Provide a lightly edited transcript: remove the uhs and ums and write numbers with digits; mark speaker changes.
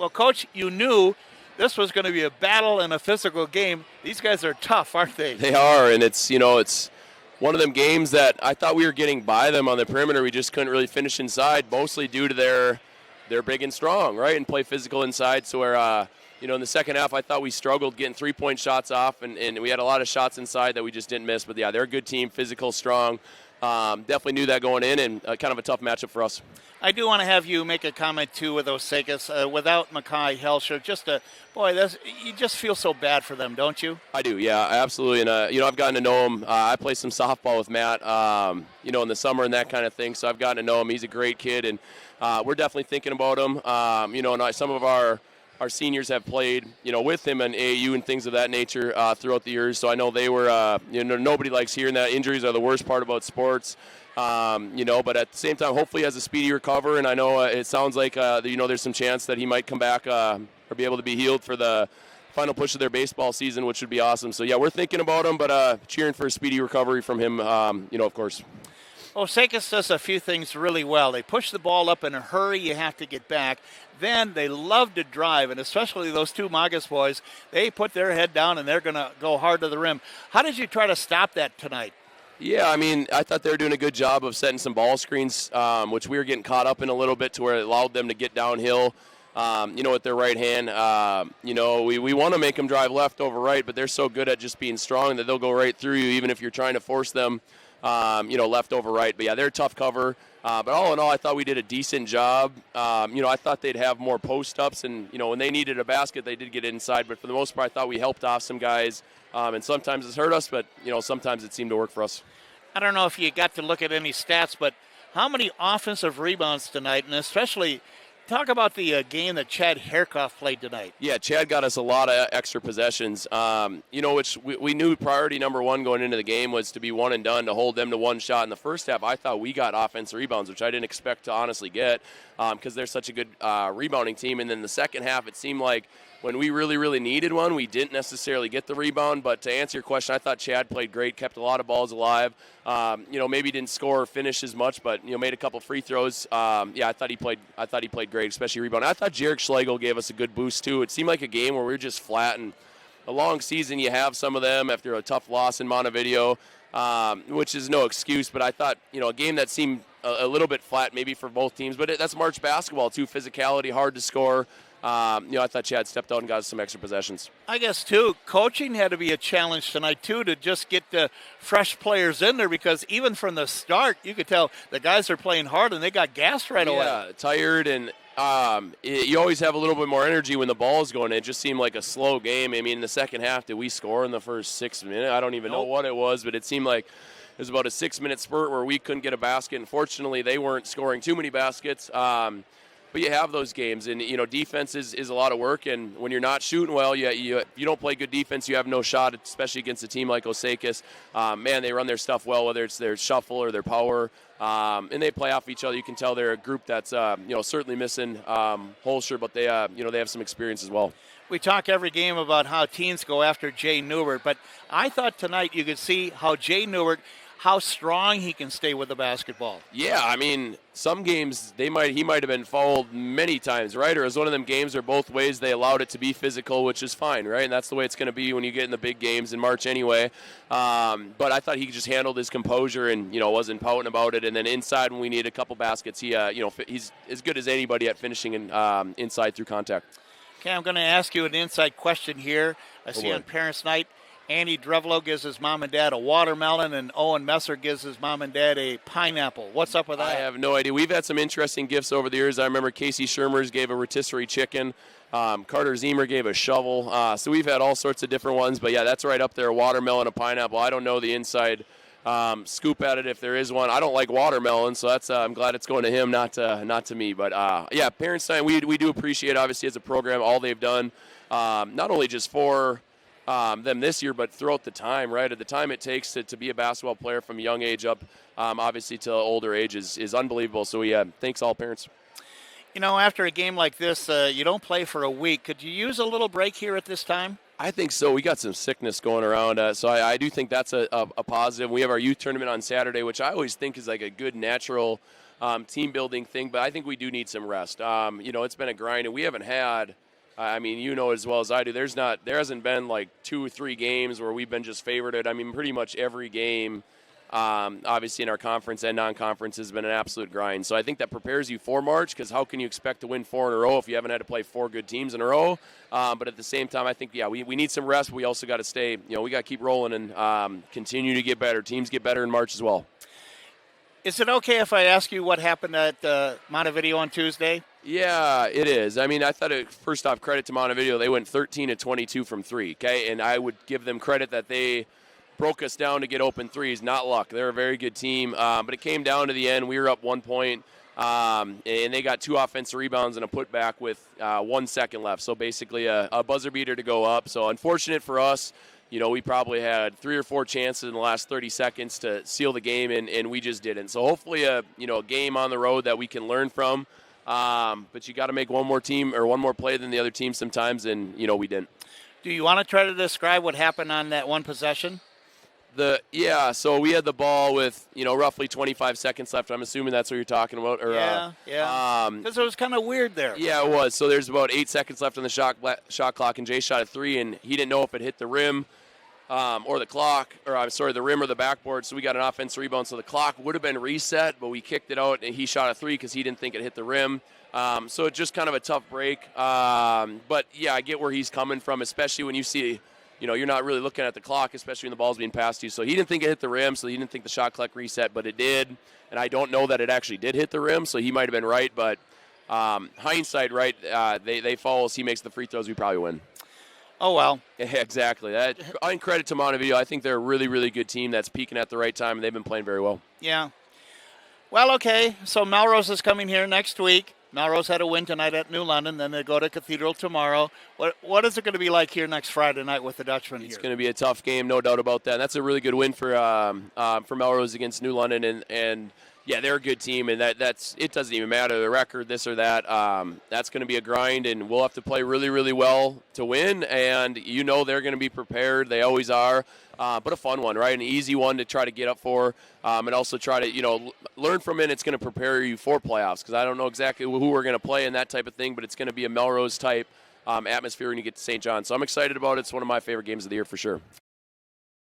Speaker 1: Well, Coach, you knew this was going to be a battle and a physical game. These guys are tough, aren't they?
Speaker 2: They are, and it's one of them games that I thought we were getting by them on the perimeter. We just couldn't really finish inside, mostly due to they're big and strong, right, and play physical inside. So where in the second half, I thought we struggled getting 3-point shots off, and we had a lot of shots inside that we just didn't miss. But yeah, they're a good team, physical, strong. Definitely knew that going in, and kind of a tough matchup for us.
Speaker 1: I do want to have you make a comment, too, with Osakis. Without Makai Helsher, you just feel so bad for them, don't you?
Speaker 2: I do, yeah, absolutely. And, I've gotten to know him. I play some softball with Matt, in the summer and that kind of thing. So I've gotten to know him. He's a great kid, and we're definitely thinking about him. And some of our seniors have played, with him in AAU and things of that nature throughout the years. So I know they were, nobody likes hearing that. Injuries are the worst part about sports. But at the same time, hopefully he has a speedy recover. And I know it sounds like, there's some chance that he might come back or be able to be healed for the final push of their baseball season, which would be awesome. So, yeah, we're thinking about him, but cheering for a speedy recovery from him, of course.
Speaker 1: Osakis does a few things really well. They push the ball up in a hurry. You have to get back. Then they love to drive, and especially those two Magas boys, they put their head down, and they're going to go hard to the rim. How did you try to stop that tonight?
Speaker 2: Yeah, I thought they were doing a good job of setting some ball screens, which we were getting caught up in a little bit to where it allowed them to get downhill, with their right hand. We want to make them drive left over right, but they're so good at just being strong that they'll go right through you, even if you're trying to force them, left over right. But, yeah, they're a tough cover. But all in all, I thought we did a decent job. I thought they'd have more post-ups, and, when they needed a basket, they did get inside. But for the most part, I thought we helped off some guys. And sometimes it's hurt us, but, sometimes it seemed to work for us.
Speaker 1: I don't know if you got to look at any stats, but how many offensive rebounds tonight, and especially talk about the game that Chad Herkoff played tonight.
Speaker 2: Yeah, Chad got us a lot of extra possessions, which we knew priority number one going into the game was to be one and done, to hold them to one shot. In the first half, I thought we got offensive rebounds, which I didn't expect to honestly get because they're such a good rebounding team. And then the second half, it seemed like when we really, really needed one, we didn't necessarily get the rebound. But to answer your question, I thought Chad played great, kept a lot of balls alive. Maybe didn't score or finish as much, but made a couple free throws. I thought he played great, especially rebound. I thought Jarek Schlegel gave us a good boost too. It seemed like a game where we were just flat, and a long season you have some of them after a tough loss in Montevideo, which is no excuse. But I thought a game that seemed a little bit flat maybe for both teams, but that's March basketball too. Physicality, hard to score. I thought Chad stepped out and got us some extra possessions.
Speaker 1: I guess, too, coaching had to be a challenge tonight, too, to just get the fresh players in there because even from the start, you could tell the guys are playing hard and they got gassed right away.
Speaker 2: Yeah, tired, and you always have a little bit more energy when the ball's going. It just seemed like a slow game. In the second half, did we score in the first 6 minutes? I don't even know what it was, but it seemed like it was about a 6-minute spurt where we couldn't get a basket. Unfortunately, they weren't scoring too many baskets. But you have those games, and defense is a lot of work. And when you're not shooting well, you don't play good defense, you have no shot, especially against a team like Osakis. They run their stuff well, whether it's their shuffle or their power, and they play off each other. You can tell they're a group that's certainly missing Holscher, but they have some experience as well.
Speaker 1: We talk every game about how teams go after Jay Newbert, but I thought tonight you could see how Jay Newbert, how strong he can stay with the basketball.
Speaker 2: Yeah, some games he might have been fouled many times, right? Or it was one of them games where both ways they allowed it to be physical, which is fine, right? And that's the way it's going to be when you get in the big games in March anyway. But I thought he just handled his composure and wasn't pouting about it. And then inside when we needed a couple baskets, he's as good as anybody at finishing inside through contact.
Speaker 1: Okay, I'm going to ask you an inside question here. I see on Parents' Night, Andy Drevlo gives his mom and dad a watermelon, and Owen Messer gives his mom and dad a pineapple. What's up with that?
Speaker 2: I have no idea. We've had some interesting gifts over the years. I remember Casey Shermers gave a rotisserie chicken. Carter Zemer gave a shovel. So we've had all sorts of different ones. But, yeah, that's right up there, a watermelon, a pineapple. I don't know the inside scoop at it if there is one. I don't like watermelon, so that's I'm glad it's going to him, not to me. But, Parents' Night, we do appreciate, obviously, as a program, all they've done, not only just for them this year, but throughout the time, right? At the time it takes to be a basketball player from a young age up, obviously to older age is unbelievable. So, thanks all parents.
Speaker 1: After a game like this, you don't play for a week. Could you use a little break here at this time?
Speaker 2: I think so. We got some sickness going around, so I do think that's a positive. We have our youth tournament on Saturday, which I always think is like a good natural team building thing, but I think we do need some rest. It's been a grind, and we haven't had. I mean, you know as well as I do. There hasn't been like 2 or 3 games where we've been just favorited. I mean, pretty much every game, obviously in our conference and non-conference, has been an absolute grind. So I think that prepares you for March, because how can you expect to win 4 in a row if you haven't had to play 4 good teams in a row? But at the same time, I think we need some rest. But we also got to stay. We got to keep rolling and continue to get better. Teams get better in March as well.
Speaker 1: Is it okay if I ask you what happened at Montevideo on Tuesday?
Speaker 2: Yeah, it is. I mean, I thought first off, credit to Montevideo. They went 13 of 22 from 3, okay? And I would give them credit that they broke us down to get open threes. Not luck. They're a very good team. But it came down to the end. We were up 1 point, and they got 2 offensive rebounds and a putback with 1 second left. So basically a buzzer beater to go up. So unfortunate for us. We probably had 3 or 4 chances in the last 30 seconds to seal the game, and we just didn't. So hopefully a game on the road that we can learn from. But you got to make one more play than the other team sometimes, and we didn't.
Speaker 1: Do you want to try to describe what happened on that one possession?
Speaker 2: So we had the ball with roughly 25 seconds left. I'm assuming that's what you're talking about.
Speaker 1: Yeah. Because it was kind of weird there.
Speaker 2: Yeah, it was. So there's about 8 seconds left on the shot clock, and Jay shot a 3, and he didn't know if it hit the rim or the clock, the rim or the backboard. So we got an offensive rebound. So the clock would have been reset, but we kicked it out, and he shot a 3 because he didn't think it hit the rim. So it's just kind of a tough break. But yeah, I get where he's coming from, especially when you see. You're not really looking at the clock, especially when the ball's being passed to you. So he didn't think it hit the rim, so he didn't think the shot clock reset, but it did. And I don't know that it actually did hit the rim, so he might have been right. But hindsight, right, they fall us. He makes the free throws, we probably win.
Speaker 1: Oh, well.
Speaker 2: Yeah, exactly. I credit to Montevideo. I think they're a really, really good team that's peaking at the right time, and they've been playing very well.
Speaker 1: Yeah. Well, okay, so Melrose is coming here next week. Melrose had a win tonight at New London. Then they go to Cathedral tomorrow. What is it going to be like here next Friday night with the Dutchmen here?
Speaker 2: It's going to be a tough game, no doubt about that. And that's a really good win for Melrose against New London. And yeah, they're a good team, and that's it doesn't even matter the record, this or that. That's going to be a grind, and we'll have to play really, really well to win. And they're going to be prepared. They always are. But a fun one, right? An easy one to try to get up for, and also try to learn from it. It's going to prepare you for playoffs, because I don't know exactly who we're going to play and that type of thing, but it's going to be a Melrose type atmosphere when you get to St. John. So I'm excited about it. It's one of my favorite games of the year for sure.